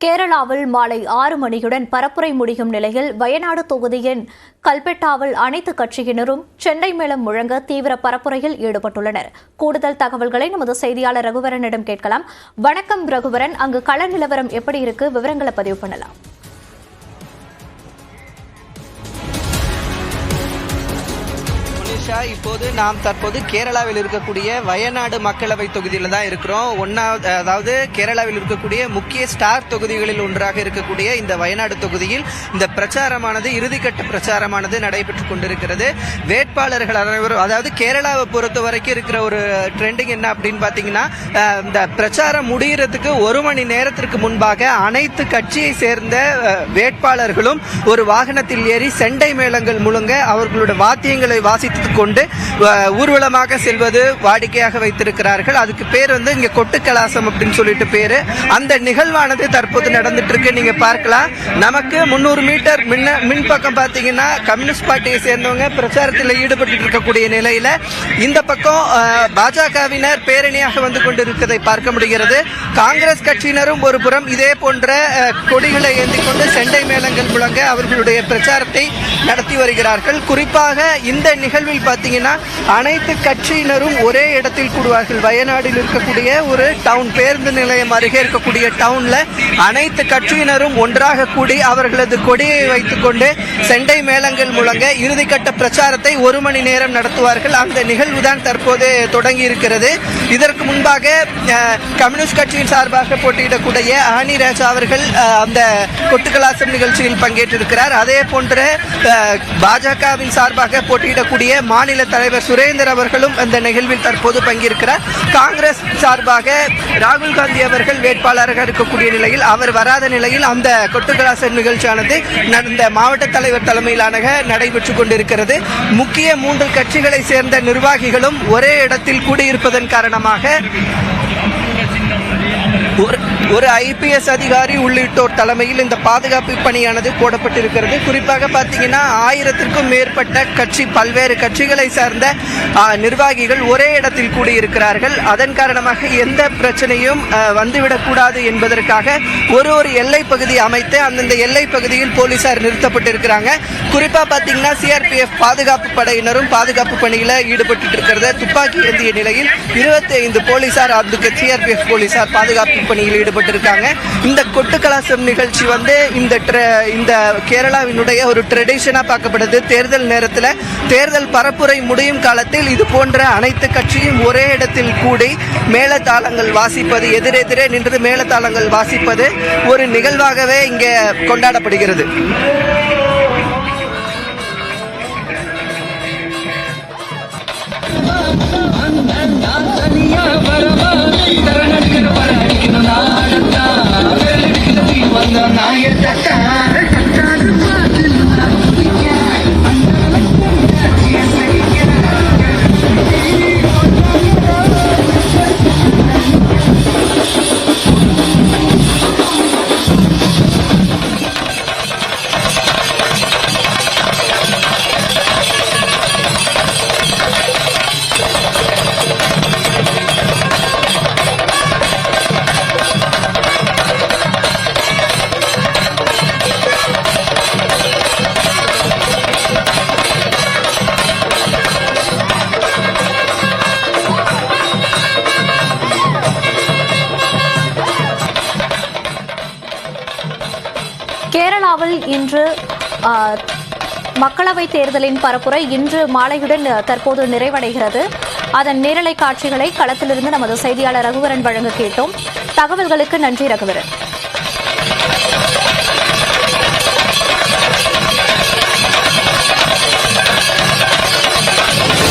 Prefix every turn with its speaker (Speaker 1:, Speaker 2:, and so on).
Speaker 1: கேரளாவில் மாலை 6 மணியுடன் பரப்புரை முடியும் நிலையில் வயநாடு தொகுதியின் கல்பெட்டாவில் அனைத்து கட்சியினரும் செண்டை மேளம் முழங்க தீவிர பரப்புரையில் ஈடுபட்டுள்ளனர். கூடுதல் தகவல்களை நமது செய்தியாளர் ரகுவரனிடம் கேட்கலாம். வணக்கம் ரகுவரன், அங்கு கள நிலவரம் எப்படி இருக்கு? விவரங்களை பதிவு பண்ணலாம்.
Speaker 2: இப்போது நாம் தற்போது கேரளாவில் இருக்கக்கூடிய வயநாடு மக்களவை தொகுதியில் தான் இருக்கிறோம். அதாவது கேரளாவில் இருக்கக்கூடிய முக்கிய ஸ்டார் தொகுதிகளில் ஒன்றாக இருக்கக்கூடிய இந்த வயநாடு தொகுதியில் இந்த பிரச்சாரமானது இறுதிக்கட்ட பிரச்சாரமானது நடைபெற்றுக் கொண்டிருக்கிறது. வேட்பாளர்கள் அதாவது கேரளாவை பொறுத்த வரைக்கும் இருக்கிற ஒரு ட்ரெண்டிங் என்ன அப்படின்னு பாத்தீங்கன்னா, இந்த பிரச்சாரம் முடிகிறதுக்கு 1 மணி நேரத்திற்கு முன்பாக அனைத்து கட்சியை சேர்ந்த வேட்பாளர்களும் ஒரு வாகனத்தில் ஏறி செண்டை மேளங்கள் முழங்க அவர்களுடைய வாத்தியங்களை வாசித்து கொண்டு ஊர்வலமாக செல்வது வாடிக்கையாக வைத்திருக்கிறார்கள். அதுக்கு பேர் இங்க கொட்டு கலாசம் அப்படின்னு சொல்லிட்டு பேரு. அந்த நிகழ்வானது தற்போது நடந்துட்டு இருக்கு. நீங்க பார்க்கலாம், நமக்கு 300 மீட்டர் மின்பக்கம் பாத்தீங்கன்னா கம்யூனிஸ்ட் பார்ட்டியை சேர்ந்தவங்க பிரச்சாரத்தில் ஈடுபட்டு இருக்கக்கூடிய நிலையில இந்த பக்கம் பாஜகவினர் பேரணியாக வந்து கொண்டிருப்பதை பார்க்க முடிகிறது. காங்கிரஸ் கட்சியினரும் ஒரு புறம் இதே போன்ற கொடிகளை ஏந்தி கொண்டு செண்டை மேளங்கள் முழங்க அவர்களுடைய பிரச்சாரத்தை நடத்தி வருகிறார்கள். குறிப்பாக இந்த நிகழ்வில் பாத்தீங்கன்னா அனைத்து கட்சியினரும் ஒரே இடத்தில் கூடுவார்கள். வயநாடில் இருக்கக்கூடிய ஒரு டவுன் பேருந்து நிலையம் அருகே இருக்கக்கூடிய டவுன்ல அனைத்து கட்சியினரும் ஒன்றாக கூடி அவர்களது கொடியை வைத்துக் கொண்டு செண்டை மேளங்கள் முழங்க இறுதிக்கட்ட பிரச்சாரத்தை 1 மணி நேரம் நடத்துவார்கள். அந்த நிகழ்வுதான் தற்போது தொடங்கி இருக்கிறது. இதற்கு முன்பாக கம்யூனிஸ்ட் கட்சியின் சார்பாக போட்டியிடக்கூடிய ஆனி ராஜா அவர்கள் அந்த கொட்டுக்கலாசம் நிகழ்ச்சியில் பங்கேற்றிருக்கிறார். அதே போன்ற பாஜகவின் சார்பாக போட்டியிடக்கூடிய மாநில தலைவர் சுரேந்தர் அவர்களும் அந்த நிகழ்வில் தற்போது பங்கேற்கிறார். காங்கிரஸ் சார்பாக ராகுல் காந்தி அவர்கள் வேட்பாளராக இருக்கக்கூடிய நிலையில் அவர் வராத நிலையில் அந்த கொட்டுக்கலாசம் நிகழ்ச்சியானது இந்த மாவட்ட தலைவர் தலைமையிலான நடைபெற்றுக் கொண்டிருக்கிறது. முக்கிய 3 கட்சிகளை சேர்ந்த நிர்வாகிகளும் ஒரே இடத்தில் கூடியிருப்பதன் காரணமாக ஒரு IPS அதிகாரி உள்ளிட்டோர் தலைமையில் இந்த பாதுகாப்பு பணியானது போடப்பட்டிருக்கிறது. குறிப்பாக பார்த்தீங்கன்னா 1000க்கும் மேற்பட்ட பல்வேறு கட்சிகளை சார்ந்த நிர்வாகிகள் ஒரே இடத்தில் கூடியிருக்கிறார்கள். அதன் காரணமாக எந்த பிரச்சனையும் வந்துவிடக்கூடாது என்பதற்காக ஒரு எல்லை பகுதி அமைத்து அந்தந்த எல்லை பகுதியில் போலீசார் நிறுத்தப்பட்டிருக்கிறாங்க. குறிப்பா பார்த்தீங்கன்னா CRPF பாதுகாப்பு படையினரும் பாதுகாப்பு பணியில ஈடுபட்டு இருக்கிறது. துப்பாக்கி ஏந்திய நிலையில் 25 போலீசார் அதுக்கு CRPF போலீசார் பாதுகாப்பு பணியில் ஈடுபட்டிருக்காங்க. இந்த கொட்டுக்கலாசம் நிகழ்ச்சி இந்த கேரளாவினுடைய ஒரு ட்ரெடிஷனா பார்க்கப்படுது. தேர்தல் நேரத்தில் தேர்தல் பரப்புரை முடியும் காலத்தில் இது போன்ற அனைத்து கட்சியும் ஒரே இடத்தில் கூடி மேளதாளங்கள் வாசிப்பது, எதிரெதிரே நின்று மேளதாளங்கள் வாசிப்பது ஒரு நிகழ்வாகவே இங்கே கொண்டாடப்படுகிறது.
Speaker 1: கேரளாவில் இன்று மக்களவைத் தேர்தலின் பரப்புரை இன்று மாலையுடன் தற்போது நிறைவடைகிறது. அதன் நேரலை காட்சிகளை களத்திலிருந்து நமது செய்தியாளர் ரகுவரன் வழங்க கேட்டோம். தகவல்களுக்கு நன்றி ரகுவரன்.